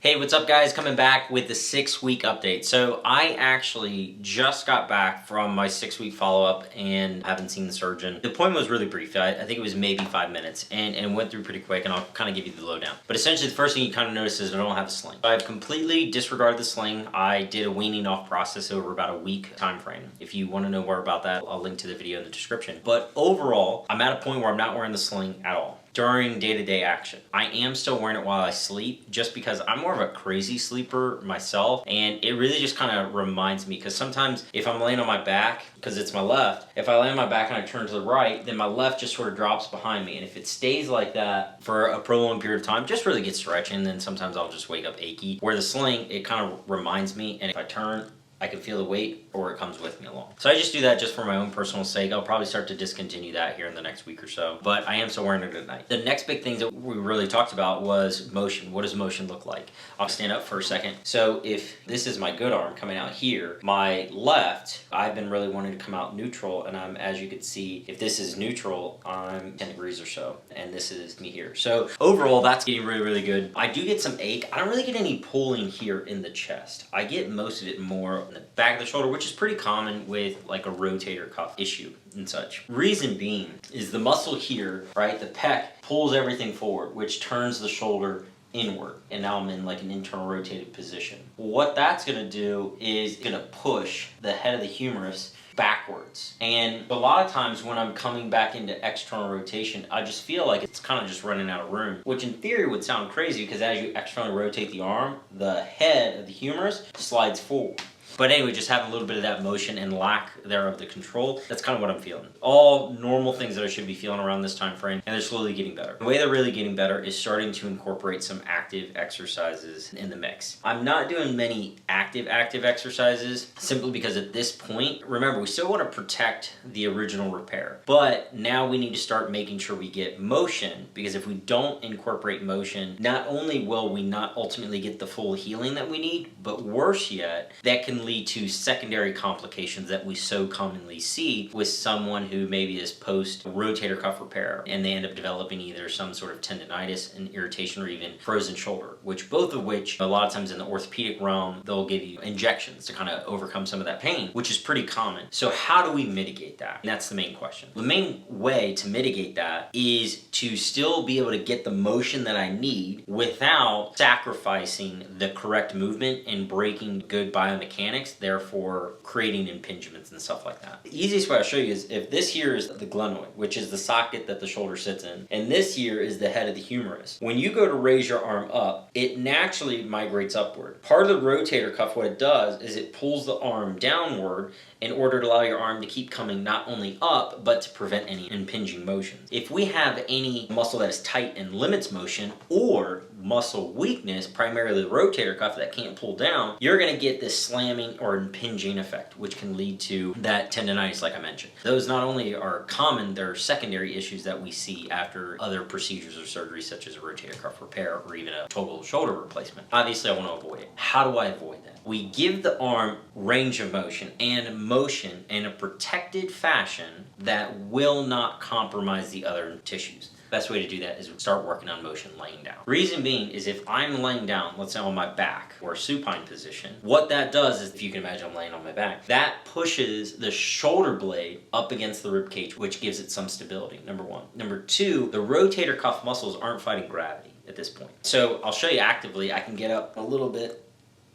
Hey, what's up guys? Coming back with the 6-week update. So I actually just got back from my 6-week follow-up and haven't seen the surgeon. The appointment was really brief. I think it was maybe 5 minutes and went through pretty quick, and I'll kind of give you the lowdown. But essentially the first thing you kind of notice is I don't have a sling. I've completely disregarded the sling. I did a weaning off process over about a week time frame. If you want to know more about that, I'll link to the video in the description. But overall, I'm at a point where I'm not wearing the sling at all during day-to-day action. I am still wearing it while I sleep just because I'm more of a crazy sleeper myself, and it really just kind of reminds me, because sometimes if I'm laying on my back, because it's my left, if I lay on my back and I turn to the right, then my left just sort of drops behind me, and if it stays like that for a prolonged period of time, just really get stretching, then sometimes I'll just wake up achy. Where the sling, it kind of reminds me, and if I turn, I can feel the weight, or it comes with me along. So I just do that just for my own personal sake. I'll probably start to discontinue that here in the next week or so, but I am still wearing it at night. The next big thing that we really talked about was motion. What does motion look like? I'll stand up for a second. So if this is my good arm coming out here, my left, I've been really wanting to come out neutral, and I'm, as you can see, if this is neutral, I'm 10 degrees or so, and this is me here. So overall, that's getting really, really good. I do get some ache. I don't really get any pulling here in the chest. I get most of it more in the back of the shoulder, which is pretty common with like a rotator cuff issue and such. Reason being is the muscle here, right, the pec pulls everything forward, which turns the shoulder inward, and now I'm in like an internal rotated position. What that's gonna do is gonna push the head of the humerus backwards, and a lot of times when I'm coming back into external rotation, I just feel like it's kind of just running out of room, which in theory would sound crazy, because as you externally rotate the arm, the head of the humerus slides forward. But anyway, just having a little bit of that motion and lack thereof the control, that's kind of what I'm feeling. All normal things that I should be feeling around this time frame, and they're slowly getting better. The way they're really getting better is starting to incorporate some active exercises in the mix. I'm not doing many active exercises simply because at this point, remember, we still want to protect the original repair, but now we need to start making sure we get motion, because if we don't incorporate motion, not only will we not ultimately get the full healing that we need, but worse yet, that can lead to secondary complications that we so commonly see with someone who maybe is post rotator cuff repair, and they end up developing either some sort of tendonitis and irritation, or even frozen shoulder, which both of which a lot of times in the orthopedic realm, they'll give you injections to kind of overcome some of that pain, which is pretty common. So how do we mitigate that? And that's the main question. The main way to mitigate that is to still be able to get the motion that I need without sacrificing the correct movement and breaking good biomechanics, therefore creating impingements and stuff like that. The easiest way I'll show you is if this here is the glenoid, which is the socket that the shoulder sits in, and this here is the head of the humerus. When you go to raise your arm up, it naturally migrates upward. Part of the rotator cuff, what it does is it pulls the arm downward in order to allow your arm to keep coming not only up, but to prevent any impinging motion. If we have any muscle that is tight and limits motion, or muscle weakness, primarily the rotator cuff that can't pull down, you're gonna get this slamming or impinging effect, which can lead to that tendonitis like I mentioned. Those not only are common, they're secondary issues that we see after other procedures or surgeries, such as a rotator cuff repair or even a total shoulder replacement. Obviously, I want to avoid it. How do I avoid that? We give the arm range of motion and motion in a protected fashion that will not compromise the other tissues. Best way to do that is start working on motion laying down. Reason being is if I'm laying down, let's say on my back or supine position, what that does is, if you can imagine I'm laying on my back, that pushes the shoulder blade up against the rib cage, which gives it some stability, number one. Number two, the rotator cuff muscles aren't fighting gravity at this point. So I'll show you actively. I can get up a little bit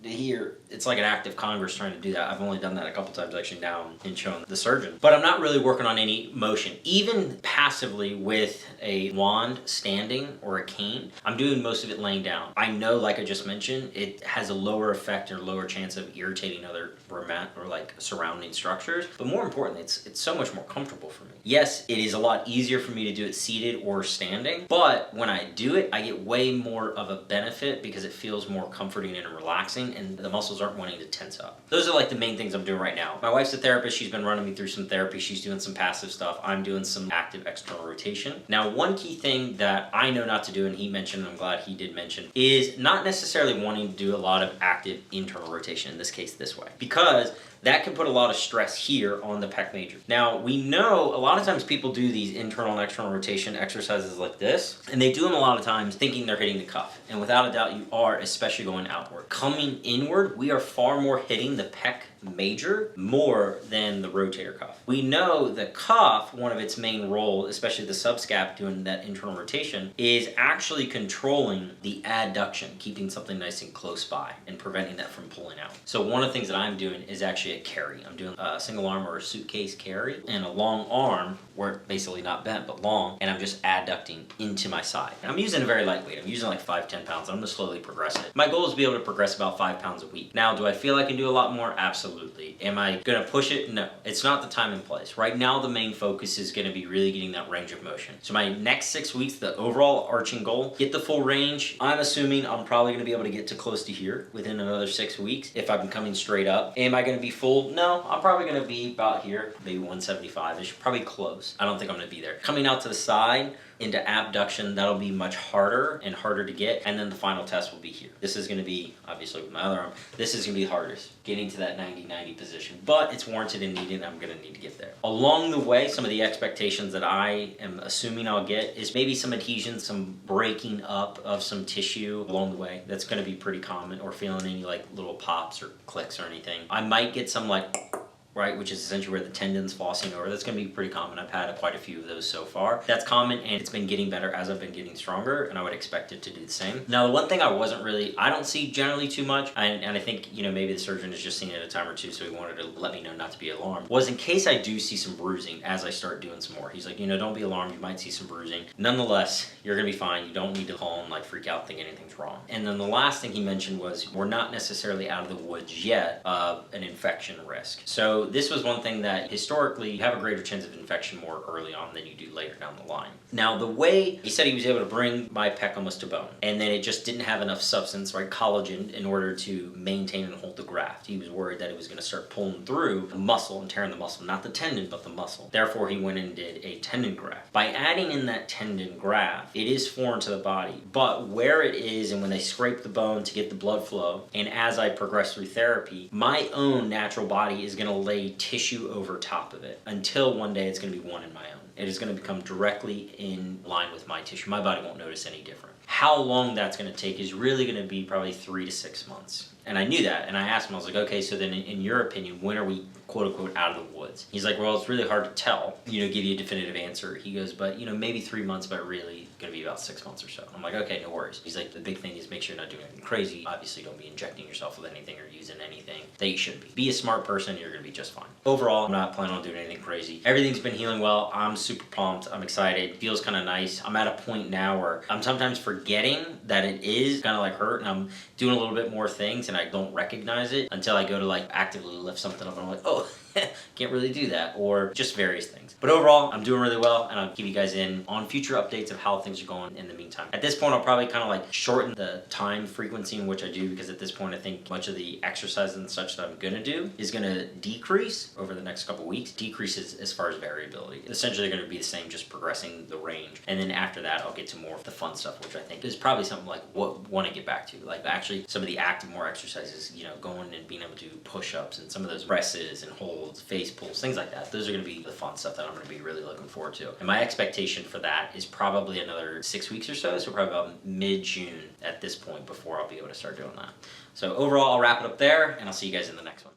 to here. It's like an active congress trying to do that. I've only done that a couple times actually now and shown the surgeon. But I'm not really working on any motion. Even passively with a wand standing or a cane, I'm doing most of it laying down. I know, like I just mentioned, it has a lower effect or lower chance of irritating other or like surrounding structures, but more importantly, it's so much more comfortable for me. Yes, it is a lot easier for me to do it seated or standing, but when I do it, I get way more of a benefit because it feels more comforting and relaxing, and the muscles aren't wanting to tense up. Those are like the main things I'm doing right now. My wife's a therapist. She's been running me through some therapy. She's doing some passive stuff. I'm doing some active external rotation. Now, one key thing that I know not to do, and he mentioned, and I'm glad he did mention, is not necessarily wanting to do a lot of active internal rotation, in this case this way. Because that can put a lot of stress here on the pec major. Now, we know a lot of times people do these internal and external rotation exercises like this, and they do them a lot of times thinking they're hitting the cuff. And without a doubt, you are, especially going outward. Coming inward, we are far more hitting the pec major more than the rotator cuff. We know the cuff, one of its main role, especially the subscap doing that internal rotation, is actually controlling the adduction, keeping something nice and close by and preventing that from pulling out. So one of the things that I'm doing is actually a carry. I'm doing a single arm or a suitcase carry and a long arm where it's basically not bent but long, and I'm just adducting into my side. And I'm using a very lightweight. I'm using like 5-10 pounds. I'm gonna slowly progress it. My goal is to be able to progress about 5 pounds a week. Now, do I feel I can do a lot more? Absolutely. Am I gonna push it? No. It's not the time and place. Right now, the main focus is gonna be really getting that range of motion. So my next 6 weeks, the overall arching goal, get the full range. I'm assuming I'm probably gonna be able to get to close to here within another 6 weeks if I'm coming straight up. Am I gonna be full? No, I'm probably gonna be about here, maybe 175-ish, probably close. I don't think I'm gonna be there. Coming out to the side into abduction, that'll be much harder and harder to get, and then the final test will be here. This is gonna be, obviously with my other arm, this is gonna be the hardest, getting to that 90-90 position, but it's warranted and needed, and I'm gonna need to get there. Along the way, some of the expectations that I am assuming I'll get is maybe some adhesion, some breaking up of some tissue along the way. That's gonna be pretty common, or feeling any like little pops or clicks or anything. I might get some like, right, which is essentially where the tendon's flossing over. That's going to be pretty common. I've had quite a few of those so far. That's common, and it's been getting better as I've been getting stronger, and I would expect it to do the same. Now, the one thing I don't see generally too much, and I think, you know, maybe the surgeon has just seen it a time or two, so he wanted to let me know not to be alarmed, was in case I do see some bruising as I start doing some more. He's like, you know, don't be alarmed. You might see some bruising. Nonetheless, you're going to be fine. You don't need to call and like freak out, think anything's wrong. And then the last thing he mentioned was we're not necessarily out of the woods yet of an infection risk. So this was one thing that historically you have a greater chance of infection more early on than you do later down the line. Now, the way he said he was able to bring my pec almost to bone, and then it just didn't have enough substance, right, collagen, in order to maintain and hold the graft. He was worried that it was going to start pulling through the muscle and tearing the muscle, not the tendon, but the muscle. Therefore, he went and did a tendon graft. By adding in that tendon graft, it is foreign to the body, but where it is, and when they scrape the bone to get the blood flow, and as I progress through therapy, my own natural body is going to lay tissue over top of it until one day it's going to be one in my own. It is going to become directly in line with my tissue. My body won't notice any different. How long that's going to take is really going to be probably 3 to 6 months. And I knew that, and I asked him, I was like, okay, so then in your opinion, when are we quote unquote out of the woods? He's like, well, it's really hard to tell, you know, give you a definitive answer. He goes, but you know, maybe 3 months, but really gonna be about 6 months or so. I'm like, okay, no worries. He's like, the big thing is make sure you're not doing anything crazy. Obviously, don't be injecting yourself with anything or using anything that you shouldn't be. Be a smart person, you're gonna be just fine. Overall, I'm not planning on doing anything crazy. Everything's been healing well. I'm super pumped. I'm excited. Feels kind of nice. I'm at a point now where I'm sometimes forgetting that it is kind of like hurt, and I'm doing a little bit more things, and I don't recognize it until I go to like actively lift something up, and I'm like, oh, can't really do that, or just various things. But overall, I'm doing really well, and I'll keep you guys in on future updates of how things are going in the meantime. At this point, I'll probably kind of like shorten the time frequency in which I do, because at this point, I think much of the exercise and such that I'm gonna do is gonna decrease over the next couple weeks. Decreases as far as variability. Essentially, they're gonna be the same, just progressing the range. And then after that, I'll get to more of the fun stuff, which I think is probably something like what want to get back to. Like actually some of the active more exercises, you know, going and being able to do push-ups and some of those presses and holds, face pulls, things like that. Those are going to be the fun stuff that I'm going to be really looking forward to. And my expectation for that is probably another 6 weeks or so. So probably about mid-June at this point before I'll be able to start doing that. So overall, I'll wrap it up there, and I'll see you guys in the next one.